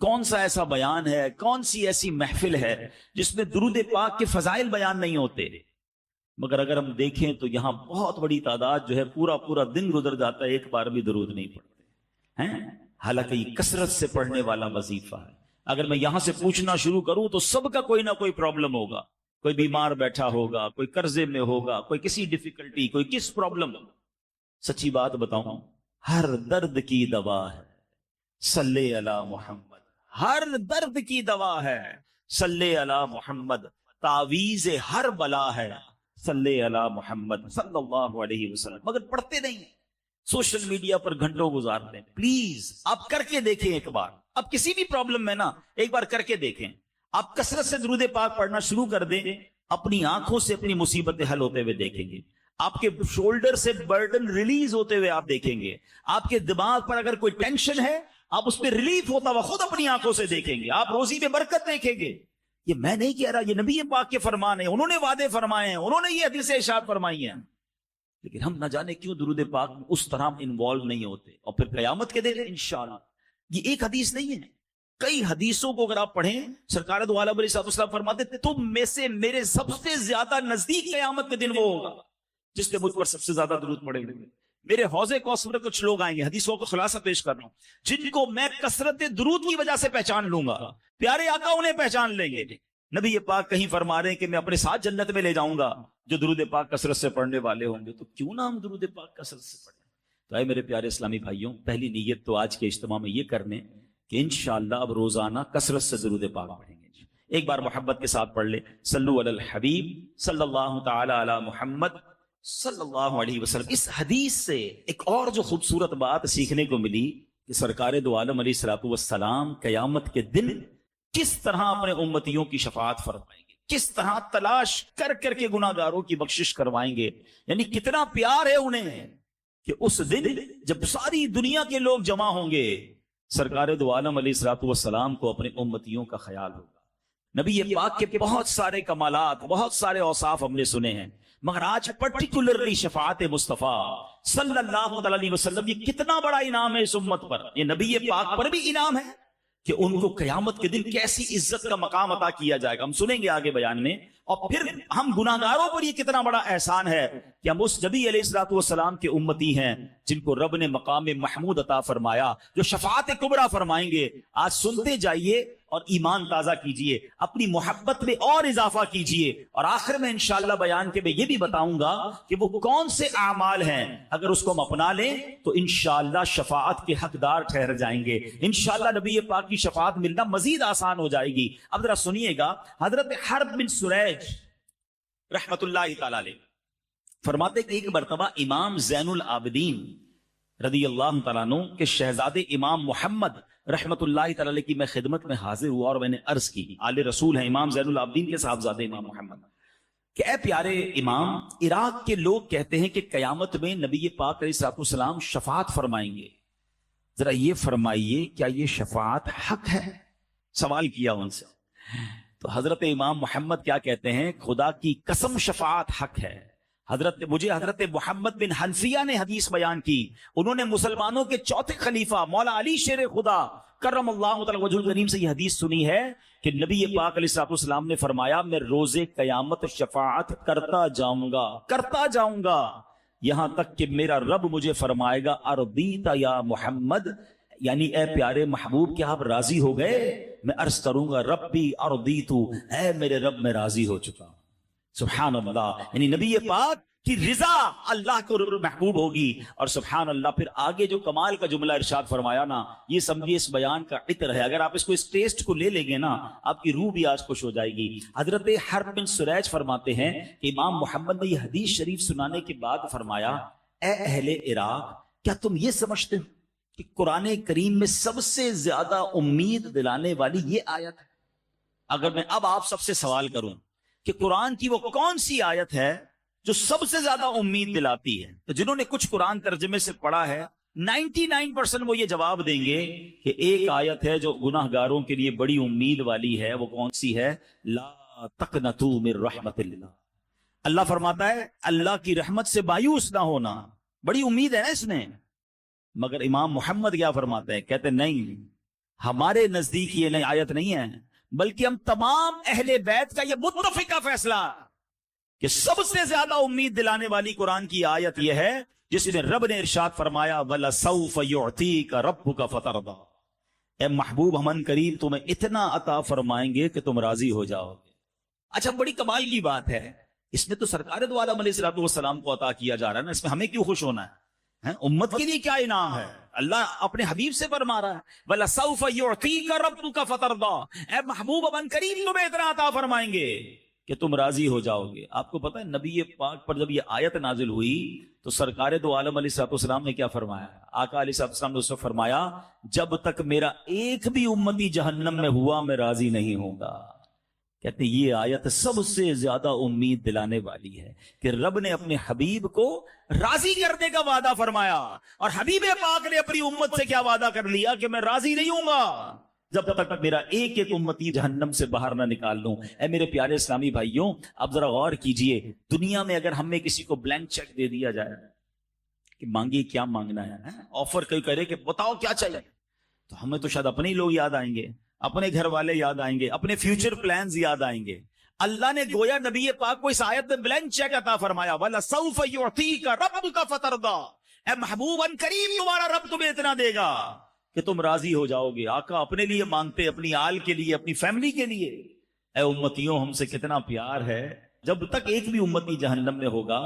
کون سا ایسا بیان ہے, کون سی ایسی محفل ہے جس میں درود پاک کے فضائل بیان نہیں ہوتے؟ مگر اگر ہم دیکھیں تو یہاں بہت بڑی تعداد جو ہے پورا پورا دن گزر جاتا ہے, ایک بار بھی درود نہیں پڑھتے ہیں. حالانکہ یہ کثرت سے پڑھنے والا وظیفہ ہے. اگر میں یہاں سے پوچھنا شروع کروں تو سب کا کوئی نہ کوئی پرابلم ہوگا. کوئی بیمار بیٹھا ہوگا, کوئی قرضے میں ہوگا, کوئی کسی ڈیفیکلٹی, کوئی کس پرابلم. سچی بات بتاؤں, ہر درد کی دوا ہے صلی علی محمد. ہر درد کی دوا ہے صلی علی محمد. تعویذ ہر بلا ہے صلی علی محمد صلی اللہ علیہ وسلم. مگر پڑھتے نہیں, سوشل میڈیا پر گھنٹوں گزارتے ہیں. پلیز آپ کر کے دیکھیں ایک بار. آپ کسی بھی پرابلم میں نا ایک بار کر کے دیکھیں. آپ کثرت سے درود پاک پڑھنا شروع کر دیں, اپنی آنکھوں سے اپنی مصیبتیں حل ہوتے ہوئے دیکھیں گے. آپ کے شولڈر سے برڈن ریلیز ہوتے ہوئے آپ دیکھیں گے. آپ کے دماغ پر اگر کوئی ٹینشن ہے آپ اس پہ ریلیف ہوتا ہوا خود اپنی آنکھوں سے دیکھیں گے. آپ روزی میں برکت دیکھیں گے. یہ میں نہیں کہہ رہا, یہ نبی پاک کے فرمان ہیں, انہوں نے وعدے فرمائے ہیں, انہوں نے یہ حدیث ارشاد فرمائی ہیں. لیکن ہم نہ جانے کیوں درود پاک میں اس طرح انوالو نہیں ہوتے. اور پھر قیامت کے دن انشاءاللہ, یہ ایک حدیث نہیں ہے, کئی حدیثوں کو اگر آپ پڑھیں, سرکار دو عالم علیہ السلام فرماتے تھے تم میں سے میرے سب سے زیادہ نزدیک قیامت کے دن وہ ہوگا جس نے مجھ پر سب سے زیادہ درود پڑھے ہوئے. میرے حوضے کوثر میں کچھ لوگ آئیں گے, حدیثوں کو خلاصہ پیش کر رہا ہوں, جن کو میں کثرت درود کی وجہ سے پہچان لوں گا. پیارے آقا انہیں پہچان لیں گے. نبی یہ پاک کہیں فرما رہے ہیں کہ میں اپنے ساتھ جنت میں لے جاؤں گا جو درود پاک کثرت سے پڑھنے والے ہوں گے. تو کیوں نہ ہم درود پاک کثرت سے پڑھیں. تو اے میرے پیارے اسلامی بھائیوں, پہلی نیت تو آج کے اجتماع میں یہ کرنے کہ انشاءاللہ اب روزانہ کثرت سے درود پاک پڑھیں گے. ایک بار محبت کے ساتھ پڑھ لیں, صلو علی الحبیب صلی اللہ تعالی علی محمد صلی اللہ علیہ وسلم. اس حدیث سے ایک اور جو خوبصورت بات سیکھنے کو ملی کہ سرکار دو عالم علیہ الصلوۃ والسلام قیامت کے دن کس طرح اپنے امتیوں کی شفاعت فرمائیں گے, کس طرح تلاش کر کر کے گناہ گاروں کی بخشش کروائیں گے. یعنی کتنا پیار ہے انہیں کہ اس دن جب ساری دنیا کے لوگ جمع ہوں گے, سرکار دو عالم علیہ الصلوۃ والسلام کو اپنے امتیوں کا خیال ہوگا. نبی پاک کے بہت سارے کمالات, بہت سارے اوصاف ہم نے سنے ہیں, مگر آج پرٹیکولرلی شفاعت مصطفیٰ صلی اللہ علیہ وسلم, یہ کتنا بڑا انعام ہے اس امت پر. یہ نبی پاک پر بھی انعام ہے کہ ان کو قیامت کے دن کیسی عزت کا مقام عطا کیا جائے گا. ہم سنیں گے آگے بیان میں. اور پھر ہم گناہگاروں پر یہ کتنا بڑا احسان ہے کہ ہم اس نبی علیہ الصلوۃ والسلام کے امتی ہیں جن کو رب نے مقام محمود عطا فرمایا, جو شفاعت کبریٰ فرمائیں گے. آج سنتے جائیے اور ایمان تازہ کیجئے, اپنی محبت میں اور اضافہ کیجئے. اور آخر میں انشاءاللہ بیان کے میں یہ بھی بتاؤں گا کہ وہ کون سے اعمال ہیں اگر اس کو ہم اپنا لیں تو انشاءاللہ شفاعت کے حقدار ٹھہر جائیں گے. انشاءاللہ نبی پاک کی شفاعت ملنا مزید آسان ہو جائے گی. اب ذرا سنیے گا, حضرت حرب بن سریج رحمت اللہ تعالی علیہ فرماتے کہ ایک مرتبہ امام زین العابدین رضی اللہ تعالیٰ عنہ کے شہزادے امام محمد رحمت اللہ تعالی علیہ کی میں خدمت میں حاضر ہوا اور میں نے عرض کی, آل رسول ہیں امام زین العابدین کے صاحبزادے امام محمد, کہ اے پیارے امام, عراق کے لوگ کہتے ہیں کہ قیامت میں نبی پاک علیہ الصلوۃ والسلام شفاعت فرمائیں گے, ذرا یہ فرمائیے کیا یہ شفاعت حق ہے؟ سوال کیا ان سے. تو حضرت امام محمد کیا کہتے ہیں, خدا کی قسم شفاعت حق ہے. مجھے حضرت محمد بن حنفیہ نے حدیث بیان کی, انہوں نے مسلمانوں کے چوتھے خلیفہ مولا علی شیر خدا کرم اللہ تعالی وجہ الکریم سے یہ حدیث سنی ہے کہ نبی پاک علیہ الصلوۃ والسلام نے فرمایا میں روز قیامت شفاعت کرتا جاؤں گا یہاں تک کہ میرا رب مجھے فرمائے گا ارضیت یا محمد, یعنی اے پیارے محبوب کیا آپ راضی ہو گئے؟ میں عرض کروں گا ربی ارضیت, اے میرے رب میں راضی ہو چکا ہوں. سبحان اللہ, یعنی نبی پاک کی رضا اللہ کو محبوب ہوگی. اور سبحان اللہ پھر آگے جو کمال کا جملہ ارشاد فرمایا نا, یہ سمجھیے اس بیان کا عطر ہے. اگر آپ اس کو اس ٹیسٹ کو لے لیں گے نا, آپ کی روح بھی آج خوش ہو جائے گی. حضرت حرب بن سریج فرماتے ہیں کہ امام محمد نے یہ حدیث شریف سنانے کے بعد فرمایا, اے اہل عراق, کیا تم یہ سمجھتے ہو کہ قرآن کریم میں سب سے زیادہ امید دلانے والی یہ آیت ہے؟ اگر میں اب آپ سب سے سوال کروں کہ قرآن کی وہ کون سی آیت ہے جو سب سے زیادہ امید دلاتی ہے, تو جنہوں نے کچھ قرآن ترجمے سے پڑھا ہے 99% وہ یہ جواب دیں گے کہ ایک آیت ہے جو گناہ گاروں کے لیے بڑی امید والی ہے. وہ کون سی ہے؟ لا تقنطوا من رحمت اللہ. اللہ فرماتا ہے اللہ کی رحمت سے مایوس نہ ہونا, بڑی امید ہے نا اس میں. مگر امام محمد کیا فرماتے ہیں, کہتے نہیں, ہمارے نزدیک یہ نئی آیت نہیں ہے، بلکہ ہم تمام اہل بیت کا یہ متفقہ فیصلہ کہ سب سے زیادہ امید دلانے والی قرآن کی آیت یہ ہے جس میں رب نے ارشاد فرمایا وَلَسَوْفَ يُعْتِيكَ رَبُّكَ فَتَرْضَىٰ، اے محبوب ہم ان قریب تمہیں اتنا عطا فرمائیں گے کہ تم راضی ہو جاؤ گے۔ اچھا بڑی کمال کی بات ہے، اس میں تو سرکار دو عالم علیہ الصلوۃ والسلام کو عطا کیا جا رہا ہے نا، اس میں ہمیں کیوں خوش ہونا ہے؟ امت کے لیے کیا انعام ہے؟ اللہ اپنے حبیب سے فرما رہا ہے وَلَسَوْفَ يُعْتِيكَ رَبُّكَ فَتَرْضَىٰ، اے محبوب اب ان قریب تمہیں اتنا عطا فرمائیں گے کہ تم راضی ہو جاؤ گے۔ آپ کو پتہ ہے نبی پاک پر جب یہ آیت نازل ہوئی تو سرکار دو عالم علیہ الصلوۃ والسلام نے کیا فرمایا؟ آقا علیہ الصلوۃ والسلام نے اس وقت فرمایا جب تک میرا ایک بھی امتی جہنم میں ہوا میں راضی نہیں ہوں گا۔ کہتے ہیں یہ آیت سب سے زیادہ امید دلانے والی ہے کہ رب نے اپنے حبیب کو راضی کرنے کا وعدہ فرمایا، اور حبیب پاک نے اپنی امت سے کیا وعدہ کر لیا کہ میں راضی نہیں ہوں گا جب تک میرا ایک ایک امتی جہنم سے باہر نہ نکال لوں۔ اے میرے پیارے اسلامی بھائیوں، اب ذرا غور کیجئے، دنیا میں اگر ہمیں کسی کو بلینک چیک دے دیا جائے کہ مانگیے کیا مانگنا ہے، آفر کوئی کرے کہ بتاؤ کیا چاہیے، تو ہمیں تو شاید اپنے ہی لوگ یاد آئیں گے، اپنے گھر والے یاد آئیں گے، اپنے فیوچر پلانز یاد آئیں گے۔ اللہ نے گویا نبی پاک کو اس آیت میں بلینک چیک عطا فرمایا وَلَسَوْفَ يُعْتِيكَ رَبُّكَ فَتَرْضَىٰ، اے محبوب ان قریب تمہارا رب تمہیں اتنا دے گا کہ تم راضی ہو جاؤ گے۔ آقا اپنے لیے مانگتے، اپنی آل کے لیے، اپنی فیملی کے لیے۔ اے امتیوں ہم سے کتنا پیار ہے، جب تک ایک بھی امتی جہنم میں ہوگا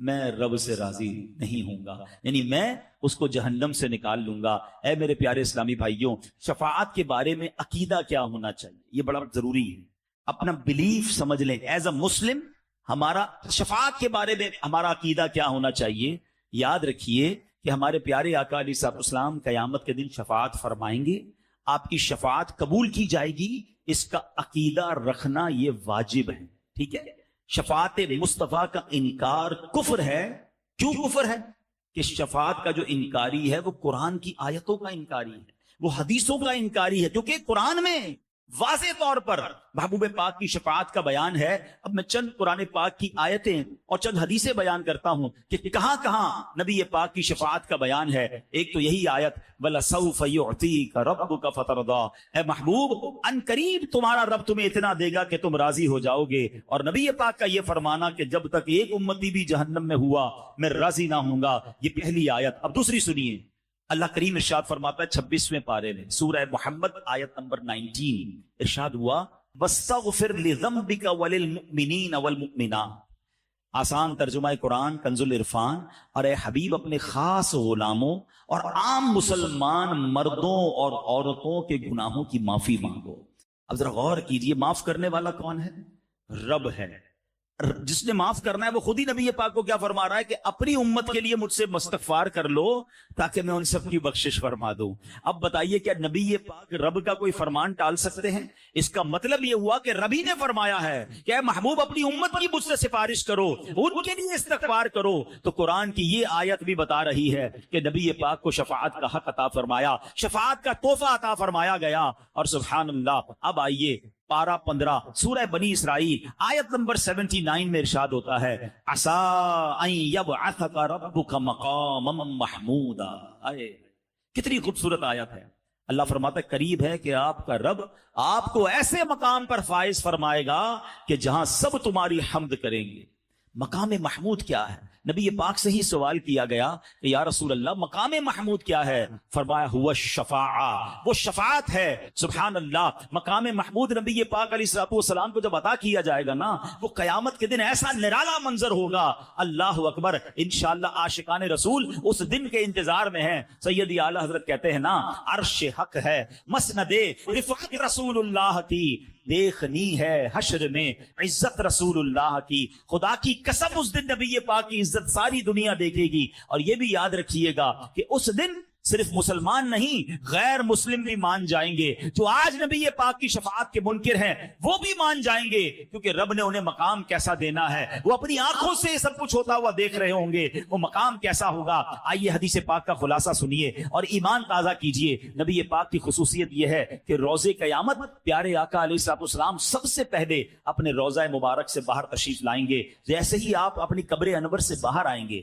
میں رب سے راضی نہیں ہوں گا، یعنی میں اس کو جہنم سے نکال لوں گا۔ اے میرے پیارے اسلامی بھائیوں، شفاعت کے بارے میں عقیدہ کیا ہونا چاہیے یہ بڑا ضروری ہے، اپنا بلیف سمجھ لیں۔ ایز اے مسلم ہمارا شفاعت کے بارے میں ہمارا عقیدہ کیا ہونا چاہیے؟ یاد رکھیے کہ ہمارے پیارے آقا علیہ الصلوۃ والسلام قیامت کے دن شفاعت فرمائیں گے، آپ کی شفاعت قبول کی جائے گی، اس کا عقیدہ رکھنا یہ واجب ہے، ٹھیک ہے؟ شفاعت مصطفیٰ کا انکار کفر ہے۔ کیوں کفر ہے؟ کہ شفاعت کا جو انکاری ہے وہ قرآن کی آیتوں کا انکاری ہے، وہ حدیثوں کا انکاری ہے، کیونکہ قرآن میں واضح طور پر محبوب پاک کی شفاعت کا بیان ہے۔ اب میں چند قرآن پاک کی آیتیں اور چند حدیثیں بیان کرتا ہوں کہ کہاں کہاں نبی پاک کی شفاعت کا بیان ہے۔ ایک تو یہی آیت وَلَسَوْفَ يُعْتِيكَ رَبُّكَ فَتَرْضَىٰ، اے محبوب ان قریب تمہارا رب تمہیں اتنا دے گا کہ تم راضی ہو جاؤ گے۔ اور نبی پاک کا یہ فرمانا کہ جب تک ایک امتی بھی جہنم میں ہوا میں راضی نہ ہوں گا، یہ پہلی آیت۔ اب دوسری سنیے، اللہ کریم ارشاد فرماتا ہے 26ویں پارے میں سورہ محمد آیت نمبر 19، ارشاد ہوا وَاسْتَغْفِرْ لِذَنبِكَ وَلِلْمُؤْمِنِينَ وَالْمُؤْمِنَاتِ، آسان ترجمہ قرآن کنز العرفان۔ اور اے حبیب اپنے خاص غلاموں اور عام مسلمان مردوں اور عورتوں کے گناہوں کی معافی مانگو۔ اب ذرا غور کیجئے، معاف کرنے والا کون ہے؟ رب ہے۔ جس نے معاف کرنا ہے وہ خود ہی نبی پاک کو کیا فرما رہا ہے کہ اپنی امت کے لیے مجھ سے استغفار کر لو تاکہ میں ان سب کی بخشش فرما دوں۔ اب بتائیے کیا نبی پاک رب کا کوئی فرمان ٹال سکتے ہیں؟ اس کا مطلب یہ ہوا کہ رب ہی نے فرمایا ہے کہ اے محبوب اپنی امت کی مجھ سے سفارش کرو، ان کے لیے استغفار کرو۔ تو قرآن کی یہ آیت بھی بتا رہی ہے کہ نبی پاک کو شفاعت کا حق عطا فرمایا، شفاعت کا تحفہ عطا فرمایا گیا۔ اور سبحان اللہ، اب آئیے پارہ 15 سورہ بنی اسرائیل آیت نمبر 79 میں ارشاد ہوتا ہے عَسَىٰ أَن يَبْعَثَكَ رَبُّكَ مَقَامًا مَحْمُودًا۔ کتنی خوبصورت آیت ہے۔ اللہ فرماتا ہے قریب ہے کہ آپ کا رب آپ کو ایسے مقام پر فائز فرمائے گا کہ جہاں سب تمہاری حمد کریں گے۔ مقام محمود کیا ہے؟ نبی پاک سے ہی سوال کیا گیا کہ یا رسول اللہ مقام محمود کیا ہے؟ فرمایا ہوا الشفاعہ، وہ شفاعت ہے۔ سبحان اللہ، مقام محمود نبی پاک علیہ الصلوۃ والسلام کو جب عطا کیا جائے گا نا، وہ قیامت کے دن ایسا نرالا منظر ہوگا، اللہ اکبر۔ انشاءاللہ عاشقان رسول اس دن کے انتظار میں ہیں۔ سیدی اعلیٰ حضرت کہتے ہیں نا، عرش حق ہے مسند رفعت رسول اللہ کی، دیکھنی ہے حشر میں عزت رسول اللہ کی۔ خدا کی قسم اس دن نبی پاک کی عزت ساری دنیا دیکھے گی۔ اور یہ بھی یاد رکھیے گا کہ اس دن صرف مسلمان نہیں غیر مسلم بھی مان جائیں گے۔ جو آج نبی پاک کی شفاعت کے منکر ہیں وہ بھی مان جائیں گے، کیونکہ رب نے انہیں مقام کیسا دینا ہے وہ اپنی آنکھوں سے سب کچھ ہوتا ہوا دیکھ رہے ہوں گے، وہ مقام کیسا ہوگا۔ آئیے حدیث پاک کا خلاصہ سنیے اور ایمان تازہ کیجئے۔ نبی پاک کی خصوصیت یہ ہے کہ روزے قیامت پیارے آقا علیہ الصلوۃ والسلام سب سے پہلے اپنے روضہ مبارک سے باہر تشریف لائیں گے۔ جیسے ہی آپ اپنی قبر انور سے باہر آئیں گے،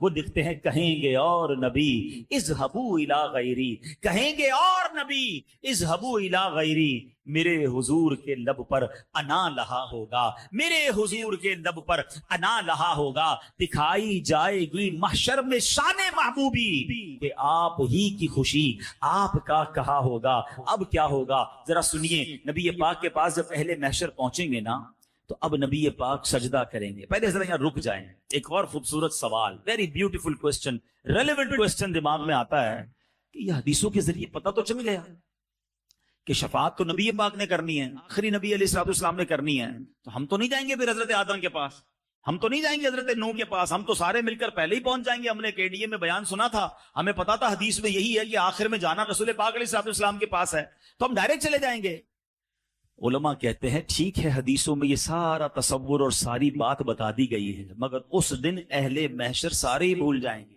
وہ دیکھتے ہیں کہیں گے اور نبی اذهبوا الی غیری, کہیں گے اور نبی اذهبوا الی غیری, میرے حضور کے لب پر انا لہا ہوگا, میرے حضور کے لب پر انا لہا ہوگا, دکھائی جائے گی محشر میں شان محبوبی کہ آپ ہی کی خوشی آپ کا کہا ہوگا. اب کیا ہوگا ذرا سنیے, نبی پاک کے پاس جب اہل محشر پہنچیں گے نا تو اب نبی پاک سجدہ کریں گے. پہلے ذرا یہاں رک جائیں, ایک اور خوبصورت سوال, very beautiful question, relevant question دماغ میں آتا ہے کہ یہ حدیثوں کے ذریعے پتہ تو چل گیا کہ شفاعت تو نبی پاک نے کرنی ہے, آخری نبی علیہ الصلوۃ والسلام نے کرنی ہے, تو ہم تو نہیں جائیں گے پھر حضرت آدم کے پاس, ہم تو نہیں جائیں گے حضرت نوح کے پاس, ہم تو سارے مل کر پہلے ہی پہنچ جائیں گے. ہم نے KDA میں بیان سنا تھا, ہمیں پتا تھا حدیث میں یہی ہے کہ آخر میں جانا رسول پاک علیہ الصلوۃ والسلام کے پاس ہے, تو ہم ڈائریکٹ چلے جائیں گے. علماء کہتے ہیں ٹھیک ہے حدیثوں میں یہ سارا تصور اور ساری بات بتا دی گئی ہے, مگر اس دن اہل محشر سارے ہی بھول جائیں گے,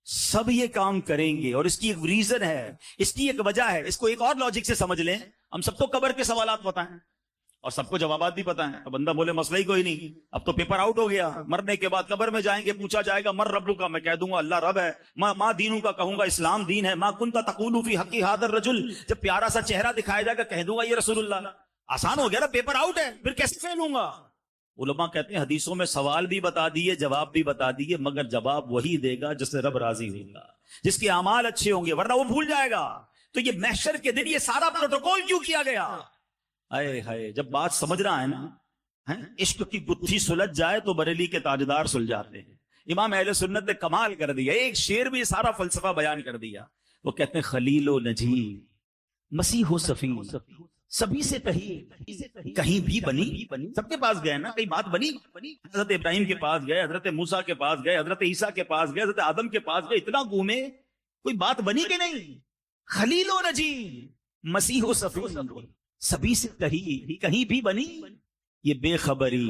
سب یہ کام کریں گے, اور اس کی ایک ریزن ہے, اس کی ایک وجہ ہے. اس کو ایک اور لاجک سے سمجھ لیں, ہم سب کو قبر کے سوالات پتہ ہیں اور سب کو جوابات بھی پتہ ہیں. اب بندہ بولے مسئلہ ہی کوئی نہیں, اب تو پیپر آؤٹ ہو گیا, مرنے کے بعد قبر میں جائیں گے, پوچھا جائے گا مر ربک کا, میں کہہ دوں گا اللہ رب ہے, ماں دینوں کا کہوں گا اسلام دین ہے, ماں کنت تقول فی حق ھذا الرجل, جب پیارا سا چہرہ دکھایا جائے گا کہہ دوں گا یہ رسول اللہ. آسان ہو گیا نا, پیپر آؤٹ ہے, پھر کیسے فیل ہوں گا. علماء کہتے ہیں حدیثوں میں سوال بھی بتا دیے, جواب بھی بتا دیے, مگر جواب وہی دے گا جس سے رب راضی ہوگا, جس کے اعمال اچھے ہوں گے, ورنہ وہ بھول جائے گا. تو یہ محشر کے دن یہ سارا پروٹوکول کیوں کیا گیا؟ اے ہائے, جب بات سمجھ رہا ہے نا, عشق کی گتھی سلجھ جائے تو بریلی کے تاجدار سلجھاتے ہیں. امام اہل سنت نے کمال کر دیا, ایک شعر میں یہ سارا فلسفہ بیان کر دیا. وہ کہتے ہیں خلیل و نجی مسیح و صفی سبھی سے کہیں بھی بنی, سب کے پاس گئے نا, کہیں بات بنی. حضرت ابراہیم کے پاس گئے, حضرت موسیٰ کے پاس گئے, حضرت عیسیٰ کے پاس گئے, حضرت آدم کے پاس گئے, اتنا گھومے, کوئی بات بنی کہ نہیں؟ خلیل و نجی مسیح و صفی سبھی سے کہیں بھی بنی. یہ بے خبری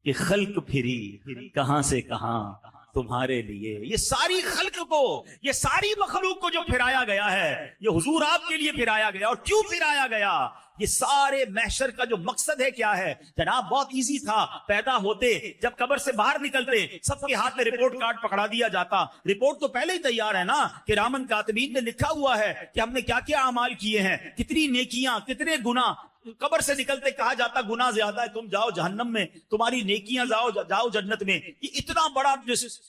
کہ خلق پھری کہاں سے کہاں تمہارے لیے, یہ ساری خلق کو, یہ ساری مخلوق کو جو پھرایا گیا ہے, یہ حضور آپ کے لیے پھرایا گیا. اور کیوں پھرایا گیا؟ یہ سارے محشر کا جو مقصد ہے کیا ہے جناب؟ بہت ایزی تھا, پیدا ہوتے جب قبر سے باہر نکلتے سب کے ہاتھ میں رپورٹ کارڈ پکڑا دیا جاتا. رپورٹ تو پہلے ہی تیار ہے نا, کہ رامن کاتبین نے لکھا ہوا ہے کہ ہم نے کیا کیا اعمال کیے ہیں, کتنی نیکیاں, کتنے گناہ. قبر سے نکلتے کہا جاتا گناہ زیادہ ہے, تم جاؤ جہنم میں, تمہاری نیکیاں جاؤ جنت میں. یہ اتنا بڑا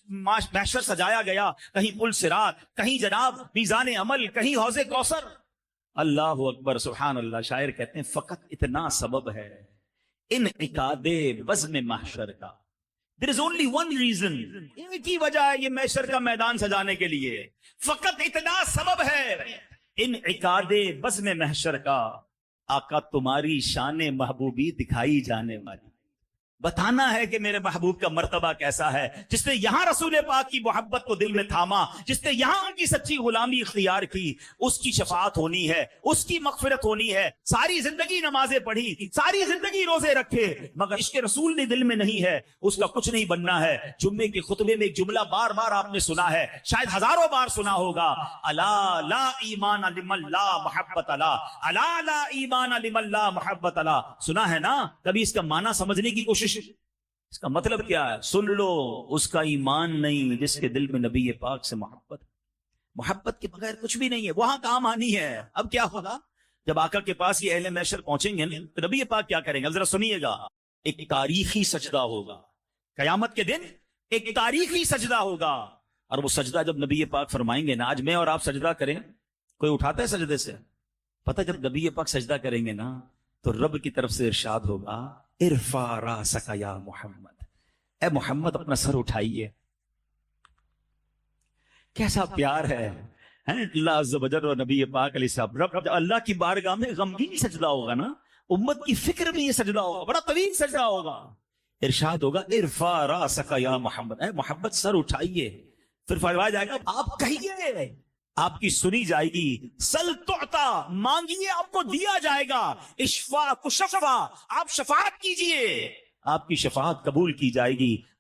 محشر سجایا گیا, کہیں پل صراط, کہیں جناب میزان عمل, کہیں حوض کوثر. اللہ اکبر, سبحان اللہ. شاعر کہتے ہیں فقط اتنا سبب ہے انعقاد بزم محشر کا. There is only one reason, ایک ہی وجہ ہے یہ محشر کا میدان سجانے کے لیے, فقط اتنا سبب ہے انعقاد بزم محشر کا. آقا تمہاری شان محبوبی دکھائی جانے والی, بتانا ہے کہ میرے محبوب کا مرتبہ کیسا ہے. جس نے یہاں رسول پاک کی محبت کو دل میں تھاما, جس نے یہاں ان کی سچی غلامی اختیار کی, اس کی شفاعت ہونی ہے, اس کی مغفرت ہونی ہے. ساری زندگی نمازیں پڑھی, ساری زندگی روزے رکھے, مگر عشق رسول نے دل میں نہیں ہے, اس کا کچھ نہیں بننا ہے. جمعے کے خطبے میں ایک جملہ بار بار آپ نے سنا ہے, شاید ہزاروں بار سنا ہوگا, الا لا ایمان لمن لا محبت لا, الا لا ایمان لمن لا محبت لا. سنا ہے نا کبھی؟ اس کا معنی سمجھنے کی کوشش, اس کا مطلب کیا ہے سن لو. اس کا ایمان نہیں جس کے دل میں نبی پاک سے محبت, محبت کے بغیر کچھ بھی نہیں ہے, وہاں کام آنی ہے. اب کیا ہوگا جب آقا کے پاس یہ اہل محشر پہنچیں گے تو نبی پاک کیا کریں گے؟ ذرا سنیے گا. ایک تاریخی سجدہ ہوگا قیامت کے دن, ایک تاریخی سجدہ ہوگا. اور وہ سجدہ جب نبی پاک فرمائیں گے نا, آج میں اور آپ سجدہ کریں, کوئی اٹھاتا ہے سجدے سے؟ پتہ جب نبی پاک سجدہ کریں گے نا تو رب کی طرف سے ارشاد ہوگا ارفع راسک یا محمد, اے محمد اپنا سر اٹھائیے. کیسا پیار ہے اللہ عز و جل اور نبی پاک علیہ السلام. رب اللہ کی بارگاہ میں غمگین سجدہ ہوگا نا, امت کی فکر میں یہ سجدہ ہوگا, بڑا طویل سجدہ ہوگا. ارشاد ہوگا ارفع راسک یا محمد, اے محمد سر اٹھائیے. پھر فرمایا جائے گا آپ کہیے, آپ کی سنی جائے گی. سل تعطا, مانگیے آپ کو دیا جائے گا. اشفا کشفا, آپ شفاعت کیجئے, آپ کی شفاعت قبول کی جائے گی.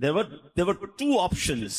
there were two options,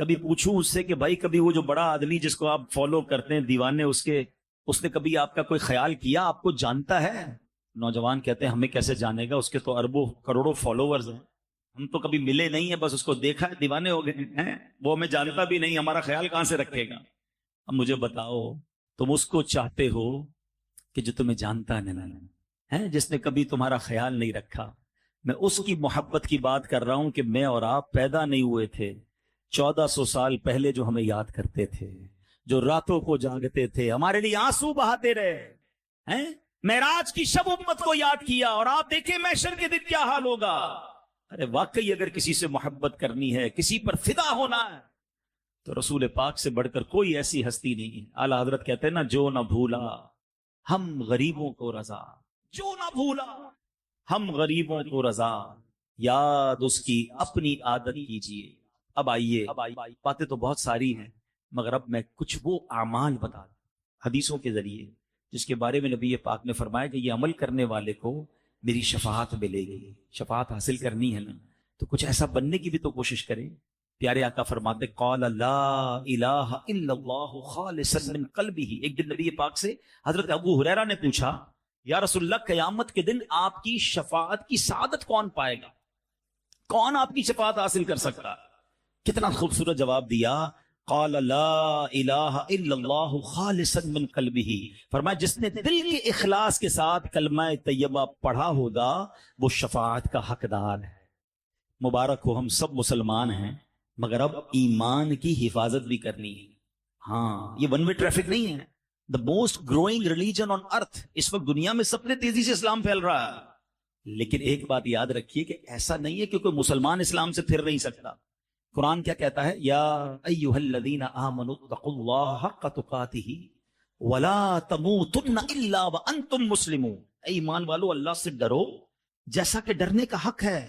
کبھی پوچھوں اس سے کہ بھائی کبھی وہ جو بڑا آدمی جس کو آپ فالو کرتے ہیں دیوانے اس نے کبھی آپ کا کوئی خیال کیا، آپ کو جانتا ہے؟ نوجوان کہتے ہیں ہمیں کیسے جانے گا، اس کے تو اربوں کروڑوں فالوورز ہیں، ہم تو کبھی ملے نہیں ہیں، بس اس کو دیکھا ہے، دیوانے ہو گئے ہیں، وہ ہمیں جانتا بھی نہیں، ہمارا خیال کہاں سے رکھے گا؟ اب مجھے بتاؤ، تم اس کو چاہتے ہو کہ جو تمہیں جانتا نہیں ہے، جس نے کبھی تمہارا خیال نہیں رکھا؟ میں اس کی محبت کی بات کر رہا ہوں کہ میں اور آپ پیدا نہیں ہوئے تھے، 1400 سال پہلے جو ہمیں یاد کرتے تھے، جو راتوں کو جاگتے تھے، ہمارے لیے آنسو بہاتے رہے ہیں، معراج کی شب امت کو یاد کیا، اور آپ دیکھیں محشر کے دن کیا حال ہوگا۔ ارے واقعی اگر کسی سے محبت کرنی ہے، کسی پر فدا ہونا ہے، تو رسول پاک سے بڑھ کر کوئی ایسی ہستی نہیں ہے۔ اعلیٰ حضرت کہتے ہیں نا، جو نہ بھولا ہم غریبوں کو رضا، جو نہ بھولا ہم غریبوں کو رضا، یاد اس کی اپنی عادت کیجیے۔ اب آئیے، باتیں تو بہت ساری ہیں، مگر اب میں کچھ وہ اعمال بتا دوں حدیثوں کے ذریعے جس کے بارے میں نبی پاک نے فرمایا کہ یہ عمل کرنے والے کو میری شفاعت ملے گی۔ شفاعت حاصل کرنی ہے نا، تو کچھ ایسا بننے کی بھی تو کوشش کریں۔ پیارے آقا فرماتے قال لا الہ الا اللہ خالصا من قلبہ۔ ایک دن نبی پاک سے حضرت ابو ہریرہ نے پوچھا، یا رسول اللہ قیامت کے دن آپ کی شفاعت کی سعادت کون پائے گا؟ کون آپ کی شفاعت حاصل کر سکتا؟ کتنا خوبصورت جواب دیا، قال لا الہ الا اللہ خالصا من قلبہ۔ فرمایا جس نے دل کے اخلاص کے ساتھ کلمہ طیبہ پڑھا ہوگا وہ شفاعت کا حقدار ہے۔ مبارک ہو، ہم سب مسلمان ہیں، مگر اب ایمان کی حفاظت بھی کرنی ہے۔ ہاں، یہ ون وے ٹریفک نہیں ہے۔ The most growing religion on earth, اس وقت دنیا میں سب سے تیزی سے اسلام پھیل رہا ہے، لیکن ایک بات یاد رکھیے کہ ایسا نہیں ہے کہ کوئی مسلمان اسلام سے پھر نہیں سکتا۔ قرآن کیا کہتا ہے؟ یا ایھا الذین آمنوا اتقوا اللہ حق تقاتہ ولا تموتن الا وانتم مسلمون۔ اے ایمان والو، اللہ سے ڈرو جیسا کہ ڈرنے کا حق ہے،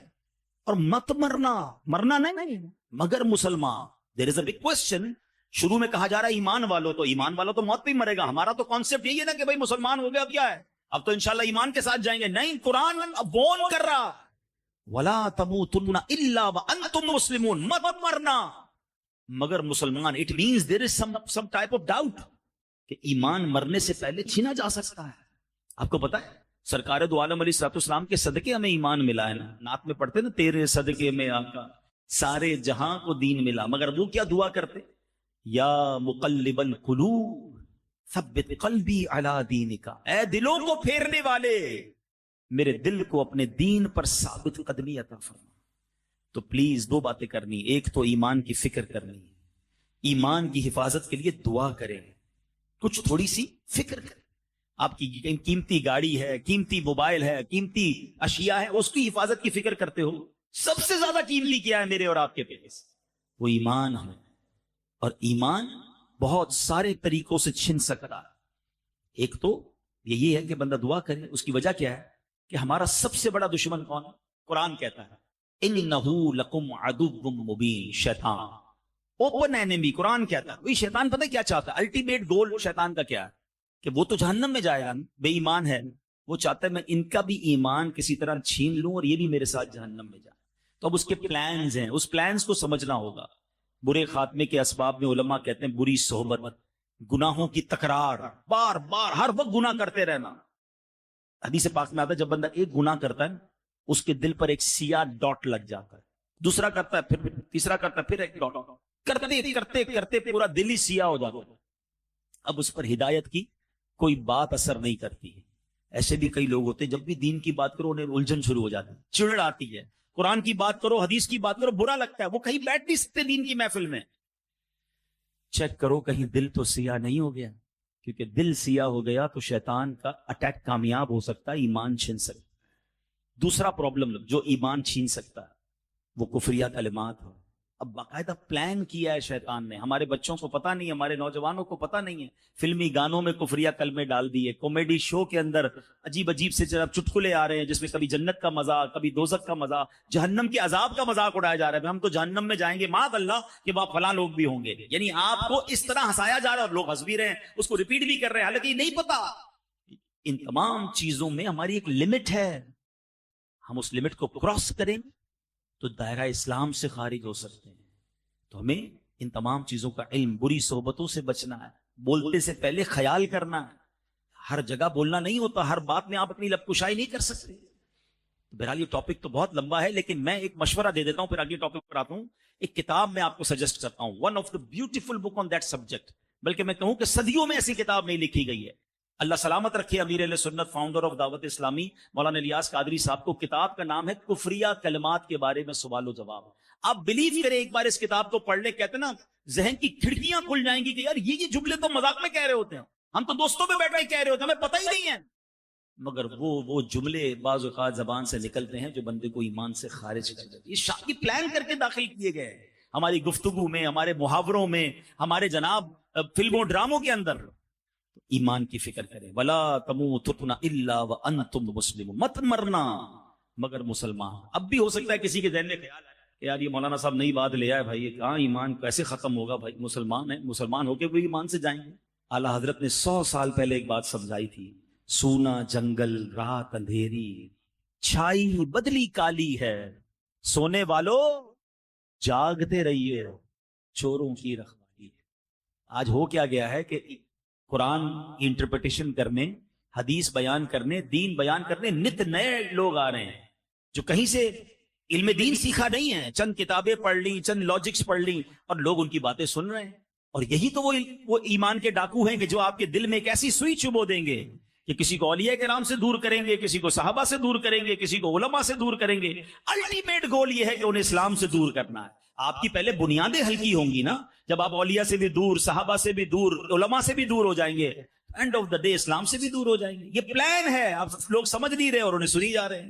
اور مت مرنا نہیں مگر مسلمان۔ دیر از اے بگ کوسچن۔ شروع میں کہا جا رہا ہے ایمان والو، تو ایمان والو تو موت پہ ہی مرے گا۔ ہمارا تو کانسیپٹ یہی ہے نا کہ بھائی مسلمان ہو گیا، اب کیا ہے، اب تو انشاءاللہ ایمان کے ساتھ جائیں گے۔ نہیں، قرآن اب وارن کر رہا، ولا تموتن الا وانتم مسلمون، مت مرنا مگر مسلمان۔ It means there is some type of doubt کہ ایمان مرنے سے پہلے چھینا جا سکتا ہے۔ آپ کو پتا ہے سرکار دو عالم علیہ السلام کے صدقے ہمیں ایمان ملا ہے نا، نعت میں پڑھتے نا، تیرے صدقے میں آقا سارے جہاں کو دین ملا۔ مگر وہ کیا دعا کرتے؟ یا مقلب القلوب ثبت قلبی علی دینک، اے دلوں کو پھیرنے والے میرے دل کو اپنے دین پر ثابت قدمی عطا فرما۔ تو پلیز دو باتیں کرنی، ایک تو ایمان کی فکر کرنی ہے، ایمان کی حفاظت کے لیے دعا کریں، کچھ تھوڑی سی فکر کریں۔ آپ کی قیمتی گاڑی ہے، قیمتی موبائل ہے، قیمتی اشیاء ہے، اس کی حفاظت کی فکر کرتے ہو؟ سب سے زیادہ قیمتی کیا ہے میرے اور آپ کے پاس؟ وہ ایمان ہے، اور ایمان بہت سارے طریقوں سے چھن سکتا ہے۔ ایک تو یہ ہے کہ بندہ دعا کرے۔ اس کی وجہ کیا ہے کہ ہمارا سب سے بڑا دشمن کون ہے؟ قرآن کہتا ہے اِنَّهُ لَكُمْ عَدُوٌّ مُبِينٌ، شیطان، اوپن اینیمی۔ قرآن کہتا ہے وہی شیطان پتہ کیا چاہتا ہے؟ الٹیمیٹ گول شیطان کا کیا ہے کہ وہ تو جہنم میں جائے گا، بے ایمان ہے، وہ چاہتا ہے میں ان کا بھی ایمان کسی طرح چھین لوں اور یہ بھی میرے ساتھ جہنم میں جائے۔ تو اب اس کے پلانز ہیں، اس پلانز کو سمجھنا ہوگا۔ برے خاتمے کے اسباب میں علماء کہتے ہیں بری صحبت، گناہوں کی تکرار، بار بار ہر وقت گناہ کرتے رہنا۔ حدیث پاک میں آتا ہے جب بندہ ایک گناہ کرتا ہے اس کے دل پر ایک سیاہ ڈاٹ لگ جاتا ہے، دوسرا کرتا ہے، پھر تیسرا کرتا ہے، پھر ایک ڈاٹ، کرتے کرتے کرتے پورا دل ہی سیاہ ہو جاتا ہے۔ اب اس پر ہدایت کی کوئی بات اثر نہیں کرتی ہے۔ ایسے بھی کئی لوگ ہوتے ہیں جب بھی دین کی بات کرو انہیں الجھن شروع ہو جاتی ہے، چڑ آتی ہے۔ قرآن کی بات کرو، حدیث کی بات کرو، برا لگتا ہے، وہ کہیں بیٹھ نہیں سکتے دین کی محفل میں۔ چیک کرو کہیں دل تو سیاہ نہیں ہو گیا، کیونکہ دل سیاہ ہو گیا تو شیطان کا اٹیک کامیاب ہو سکتا ہے، ایمان چھین سکتا ہے۔ دوسرا پرابلم جو ایمان چھین سکتا ہے وہ کفریہ کلمات ہو۔ اب باقاعدہ پلان کیا ہے شیطان نے، ہمارے بچوں کو پتہ نہیں ہے، ہمارے نوجوانوں کو پتہ نہیں ہے، فلمی گانوں میں کفریہ کلمے ڈال دیے، کامیڈی شو کے اندر عجیب عجیب سے چٹکلے آ رہے ہیں جس میں کبھی جنت کا مذاق، کبھی دوزخ کا مذاق، جہنم کے عذاب کا مذاق اڑایا جا رہا ہے، ہم تو جہنم میں جائیں گے معاذ اللہ کہ وہاں فلاں لوگ بھی ہوں گے۔ یعنی آپ کو اس طرح ہنسایا جا رہا ہے اور لوگ ہنس بھی رہے ہیں، اس کو ریپیٹ بھی کر رہے ہیں، حالانکہ یہ نہیں پتا۔ ان تمام چیزوں میں ہماری ایک لمٹ ہے، ہم اس لمٹ کو کراس کریں تو دائرہ اسلام سے خارج ہو سکتے ہیں۔ تو ہمیں ان تمام چیزوں کا علم، بری صحبتوں سے بچنا ہے، بولتے سے پہلے خیال کرنا ہے، ہر جگہ بولنا نہیں ہوتا، ہر بات میں آپ اپنی لب کشائی نہیں کر سکتے. بہرحال یہ ٹاپک تو بہت لمبا ہے، لیکن میں ایک مشورہ دے دیتا ہوں، پھر اگلے ٹاپک پر آتا ہوں. ایک کتاب میں آپ کو سجیسٹ کرتا ہوں، one of the beautiful book on that subject, بلکہ میں کہوں کہ صدیوں میں ایسی کتاب نہیں لکھی گئی ہے. اللہ سلامت رکھے امیر اہل سنت، فاؤنڈر آف دعوت اسلامی، مولانا الیاس قادری صاحب کو کتاب کا نام ہے کفریہ کلمات کے بارے میں سوال و جواب. آپ بلیو کریں، ایک بار اس کتاب کو پڑھ لیں، کہتے نا ذہن کی کھڑکیاں کھل جائیں گی کہ یار یہ جملے تو مذاق میں کہہ رہے ہوتے ہیں، ہم تو دوستوں میں بیٹھ کے کہہ رہے ہوتے ہیں، ہمیں پتہ ہی نہیں ہے. مگر وہ جملے بعض اوقات زبان سے نکلتے ہیں جو بندے کو ایمان سے خارج کر دیتے. یہ شادی پلان کر کے داخل کیے گئے ہماری گفتگو میں، ہمارے محاوروں میں، ہمارے جناب فلموں ڈراموں کے اندر. ایمان کی فکر کریں، ولا تموتن الا وانتم مسلمون، مت مرنا مگر مسلمان. اب بھی ہو سکتا ہے کسی کے ذہن میں خیال ہے کہ یار یہ مولانا صاحب نئی بات لے آئے، بھائی یہ کہاں ایمان کیسے ختم ہوگا، بھائی مسلمان ہیں، مسلمان ہو کے بھی ایمان سے جائیں گے. اعلیٰ حضرت نے 100 سال پہلے ایک بات سمجھائی تھی، سونا جنگل رات اندھیری، چھائی بدلی کالی ہے، سونے والو جاگتے رہیے، چوروں کی رکھوالی ہے. آج ہو کیا گیا ہے کہ قرآن کی انٹرپریٹیشن کرنے، حدیث بیان کرنے، دین بیان کرنے نت نئے لوگ آ رہے ہیں جو کہیں سے علم دین سیکھا نہیں ہے، چند کتابیں پڑھ لی، چند لاجکس پڑھ لی، اور لوگ ان کی باتیں سن رہے ہیں. اور یہی تو وہ ایمان کے ڈاکو ہیں کہ جو آپ کے دل میں ایک ایسی سوئی چبو دیں گے کہ کسی کو اولیاء کرام سے دور کریں گے، کسی کو صحابہ سے دور کریں گے، کسی کو علماء سے دور کریں گے. الٹیمیٹ گول یہ ہے کہ انہیں اسلام سے دور کرنا ہے. آپ کی پہلے بنیادیں ہلکی ہوں گی نا، جب آپ اولیاء سے بھی دور، صحابہ سے بھی دور، علماء سے بھی دور ہو جائیں گے، اینڈ آف دا ڈے اسلام سے بھی دور ہو جائیں گے. یہ پلان ہے، آپ لوگ سمجھ نہیں رہے اور انہیں سنی جا رہے ہیں.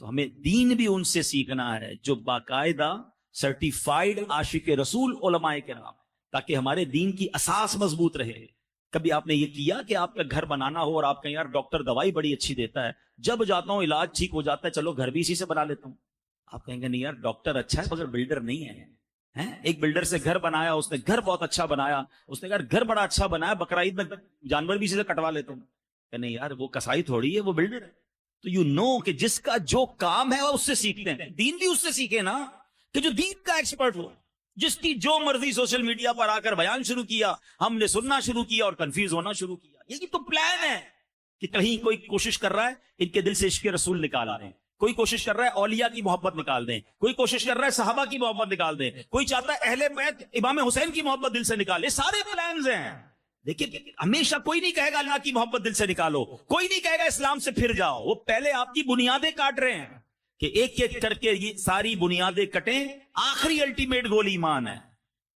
تو ہمیں دین بھی ان سے سیکھنا ہے جو باقاعدہ سرٹیفائیڈ عاشق رسول علماء کرام، تاکہ ہمارے دین کی اساس مضبوط رہے. کبھی آپ نے یہ کیا کہ آپ کا گھر بنانا ہو اور آپ کہیں یار ڈاکٹر دوائی بڑی اچھی دیتا ہے، جب جاتا ہوں علاج ٹھیک ہو جاتا ہے، چلو گھر بھی اسی سے بنا لیتا ہوں. آپ کہیں گے نہیں یار ڈاکٹر اچھا ہے مگر بلڈر نہیں ہے. ایک بلڈر سے گھر بنایا، اس نے گھر بہت اچھا بنایا، اس نے کہا گھر بڑا اچھا بنایا، بقرعید میں جانور بھی اسی سے کٹوا لیتا ہوں. کہ نہیں یار وہ کسائی تھوڑی ہے، وہ بلڈر ہے. تو یو نو کہ جس کا جو کام ہے وہ اس سے سیکھتے ہیں. دین بھی اس سے سیکھے نا، کہ جو دین کا ایکسپرٹ ہو. جس کی جو مرضی سوشل میڈیا پر آ کر بیان شروع کیا، ہم نے سننا شروع کیا اور کنفیوز ہونا شروع کیا. یہی تو پلان ہے کہ کہیں کوئی کوشش کر رہا ہے ان کے دل سے عشق رسول نکال آ رہے ہیں، کوئی کوشش کر رہا ہے اولیاء کی محبت نکال دیں، کوئی کوشش کر رہا ہے صحابہ کی محبت نکال دیں، کوئی چاہتا ہے اہل بیت امام حسین کی محبت دل سے نکالے. سارے پلانز ہیں. دیکھیے ہمیشہ کوئی نہیں کہے گا اللہ کی محبت دل سے نکالو، کوئی نہیں کہے گا اسلام سے پھر جاؤ. وہ پہلے آپ کی بنیادیں کاٹ رہے ہیں کہ ایک ایک کر کے یہ ساری بنیادیں کٹیں. آخری الٹیمیٹ گول ایمان ہے.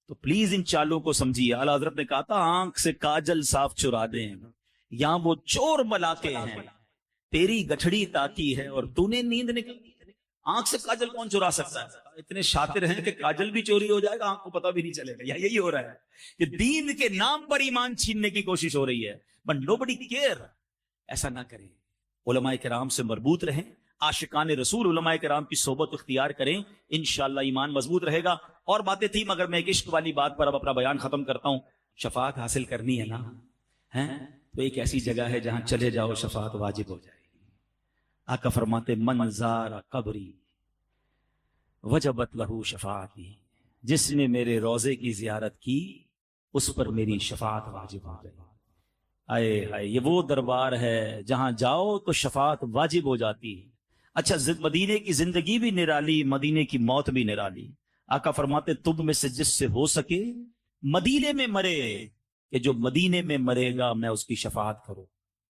تو پلیز ان چالوں کو سمجھیے. اعلیٰ حضرت نے کہا تھا آنکھ سے کاجل صاف چرا دیں، یہاں وہ چور ملاتے ہیں، تیری گٹھڑی تاکی ہے اور تو نے نیند نکل. آنکھ سے کاجل کون چرا سکتا ہے؟ اتنے شاطر ہیں کہ کاجل بھی چوری ہو جائے گا، آنکھ کو پتہ بھی نہیں چلے گا. یہی ہو رہا ہے کہ دین کے نام پر ایمان چھیننے کی کوشش ہو رہی ہے. But nobody care. ایسا نہ کریں. علماء کرام سے مربوط رہیں، عاشقان رسول علماء کرام کی صحبت اختیار کریں، انشاءاللہ ایمان مضبوط رہے گا. اور باتیں تھیں مگر میں ایک عشق والی بات پر اب اپنا بیان ختم کرتا ہوں. شفاعت حاصل کرنی ہے نا، تو ایک ایسی جگہ ہے جہاں چلے جاؤ شفاعت واجب ہو جائے گی. آقا فرماتے من زار قبری وجبت لہو شفاعتی، جس نے میرے روزے کی زیارت کی اس پر میری شفاعت واجب ہو گئی. آئے ہائے، یہ وہ دربار ہے جہاں جاؤ تو شفاعت واجب ہو جاتی. اچھا مدینے کی زندگی بھی نرالی، مدینے کی موت بھی نرالی. آقا فرماتے تم میں سے جس سے ہو سکے مدینے میں مرے، کہ جو مدینے میں مرے گا میں اس کی شفاعت کروں.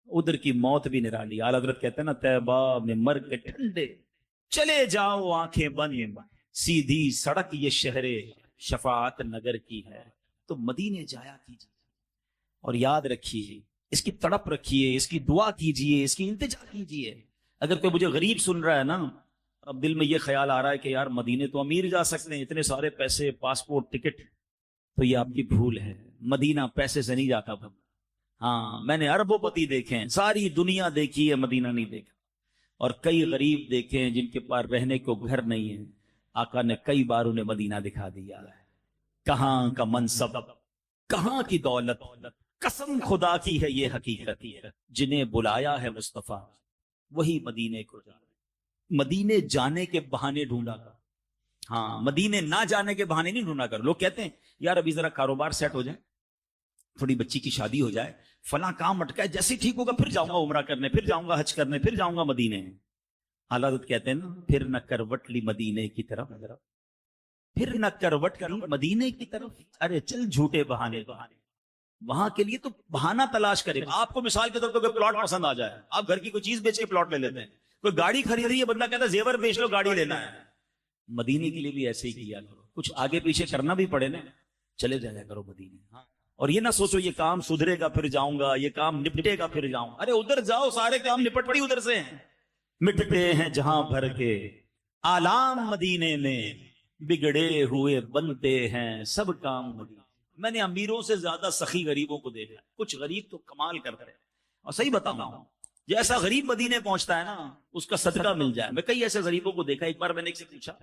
ادھر کی موت بھی نرالی. اعلیٰ حضرت کہتے ہیں نا طیبہ میں مر کے ٹھنڈے چلے جاؤ آنکھیں بند، سیدھی سڑک یہ شہر شفاعت نگر کی ہے. تو مدینے جایا کیجیے اور یاد رکھیے، اس کی تڑپ رکھیے، اس کی دعا کیجیے، اس کی التجا کیجیے. اگر کوئی مجھے غریب سن رہا ہے نا، اب دل میں یہ خیال آ رہا ہے کہ یار مدینے تو امیر جا سکتے ہیں، اتنے سارے پیسے، پاسپورٹ، ٹکٹ، تو یہ آپ کی بھول ہے. مدینہ پیسے سے نہیں جاتا. ہاں میں نے اربوں پتی دیکھے ہیں، ساری دنیا دیکھی ہے، مدینہ نہیں دیکھا. اور کئی غریب دیکھے ہیں جن کے پاس رہنے کو گھر نہیں ہے، آقا نے کئی بار انہیں مدینہ دکھا دیا ہے. کہاں کا منصب، کہاں کی دولت، قسم خدا کی ہے یہ حقیقت ہے، جنہیں بلایا ہے مصطفیٰ وہی مدینے کو جا رہے. مدینے جانے کے بہانے ڈھونڈا تھا. ہاں مدینے نہ جانے کے بہانے نہیں ڈھونڈا کرو. لوگ کہتے ہیں یار ابھی ذرا کاروبار سیٹ ہو جائے, تھوڑی بچی کی شادی ہو جائے, فلاں کام اٹکا ہے, جیسے ٹھیک ہوگا پھر جاؤں گا عمرہ کرنے, پھر جاؤں گا حج کرنے, پھر جاؤں گا مدینے. اعلیٰ حضرت کہتے ہیں نا پھر نہ کروٹ لی مدینے کی طرف, پھر نہ کروٹ لی مدینے کی طرف. ارے چل جھوٹے بہانے, وہاں کے لیے تو بہانہ تلاش کرے. آپ کو مثال کے طور پر پلاٹ پسند آ جائے, آپ گھر کی کوئی چیز بیچ کے پلاٹ لے لیتے ہیں. کوئی گاڑی خریدی ہے, بندہ کہتا ہے زیور بیچ لو, گاڑی لینا ہے. مدینے کے لیے بھی ایسے ہی کیا کرو, کچھ آگے پیچھے کرنا بھی پڑے نا, چلے جایا کرو مدینے. اور یہ نہ سوچو یہ کام سدھرے گا پھر جاؤں گا, یہ کام نپٹے گا پھر جاؤں. ارے ادھر جاؤ, سارے کام نپٹتے ادھر سے ہیں. مٹتے ہیں جہاں بھر کے آلام مدینے میں, بگڑے ہوئے بنتے ہیں سب کام مدینے. میں نے امیروں سے زیادہ سخی غریبوں کو دیکھا. کچھ غریب تو کمال کرتے ہیں, اور صحیح بتاؤں جیسا غریب مدینے پہنچتا ہے نا اس کا صدقہ مل جائے. میں کئی ایسے غریبوں کو دیکھا. ایک بار میں نے ایک سے پوچھا,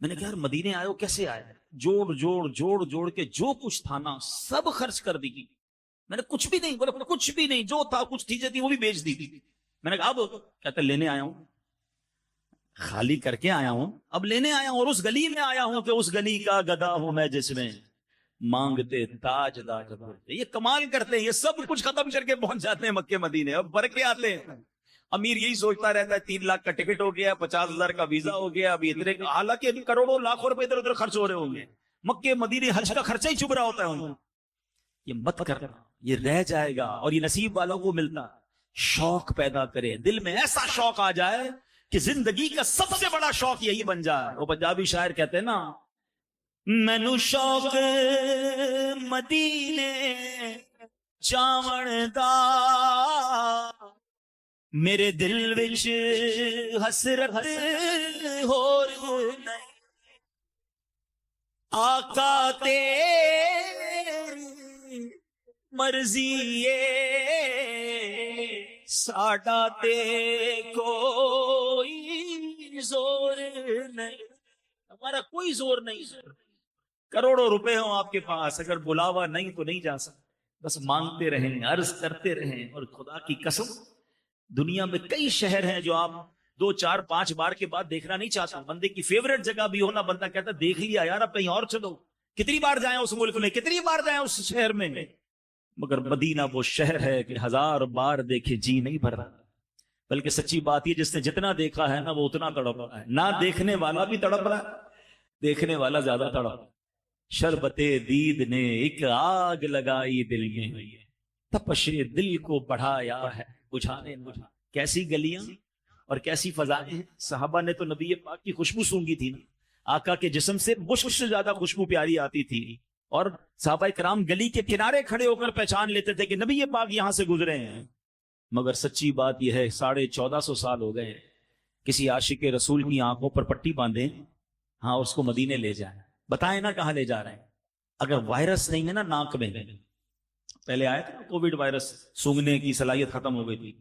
میں نے کہا یار مدینے آئے ہو کیسے آئے؟ جوڑ کے جو کچھ تھا نا سب خرچ کر دی. میں نے کچھ بھی نہیں, بولے کچھ بھی نہیں, جو تھا کچھ چیزیں تھی وہ بھی بیچ دی. میں نے کہا اب کہتے لینے آیا ہوں, خالی کر کے آیا ہوں, اب لینے آیا ہوں. اور اس گلی میں آیا ہوں کہ اس گلی کا گدا ہوں میں جس میں مانگتے تاج داج. یہ کمال کرتے ہیں, یہ سب کچھ ختم کر کے پہنچ جاتے ہیں مکے مدینے. اب بھر کے آتے ہیں. امیر یہی سوچتا رہتا ہے 3 لاکھ کا ٹکٹ ہو گیا, 50,000 کا ویزا ہو گیا, ابھی اتنے, حالانکہ کروڑوں لاکھوں روپے ادھر ادھر خرچ ہو رہے ہوں گے. مکے مدینے حج کا خرچہ ہی چبھ رہا ہوتا ہے ان کو. یہ مت کرنا, یہ رہ جائے گا. اور یہ نصیب والوں کو ملتا. شوق پیدا کرے دل میں, ایسا شوق آ جائے کہ زندگی کا سب سے بڑا شوق یہی بن جائے. وہ پنجابی شاعر کہتے ہیں نا, مینو شوق مدینے جاون دا, میرے دل وچ حسرت ہور نہیں, آقا تیری مرضی ساڈا تے کوئی زور نہیں, ہمارا کوئی زور نہیں. کروڑوں روپے ہوں آپ کے پاس, اگر بلاوا نہیں تو نہیں جا سکتے. بس مانگتے رہیں, عرض کرتے رہیں. اور خدا کی قسم دنیا میں کئی شہر ہیں جو آپ 2 4 5 بار کے بعد دیکھنا نہیں چاہتا. بندے کی فیوریٹ جگہ بھی ہونا, بندہ کہتا دیکھ لیا یار اب کہیں اور چلو. کتنی بار جائیں اس ملک میں, کتنی بار جائیں اس شہر میں, مگر مدینہ وہ شہر ہے کہ 1000 بار دیکھے جی نہیں بھر رہا. بلکہ سچی بات یہ, جس نے جتنا دیکھا ہے نا وہ اتنا تڑپ رہا ہے. نہ دیکھنے والا بھی تڑپ رہا ہے, دیکھنے والا زیادہ تڑپ. شربت دید نے ایک آگ لگائی دل میں, تپش دل کو بڑھایا ہے بجھانے. کیسی گلیاں اور کیسی فضائیں ہیں. صحابہ نے تو نبی پاک کی خوشبو سونگی تھی نا, آقا کے جسم سے مشک سے زیادہ خوشبو پیاری آتی تھی. اور صحابہ کرام گلی کے کنارے کھڑے ہو کر پہچان لیتے تھے کہ نبی پاک یہاں سے گزرے ہیں. مگر سچی بات یہ ہے 1450 سال ہو گئے, کسی عاشق رسول کی آنکھوں پر پٹی باندھیں, ہاں اس کو مدینے لے جائیں, بتائیں نا کہاں لے جا رہے ہیں. اگر وائرس نہیں ہے نا ناک میں, پہلے آیا تھا کووڈ وائرس, سونگنے کی صلاحیت ختم ہو گئی تھی,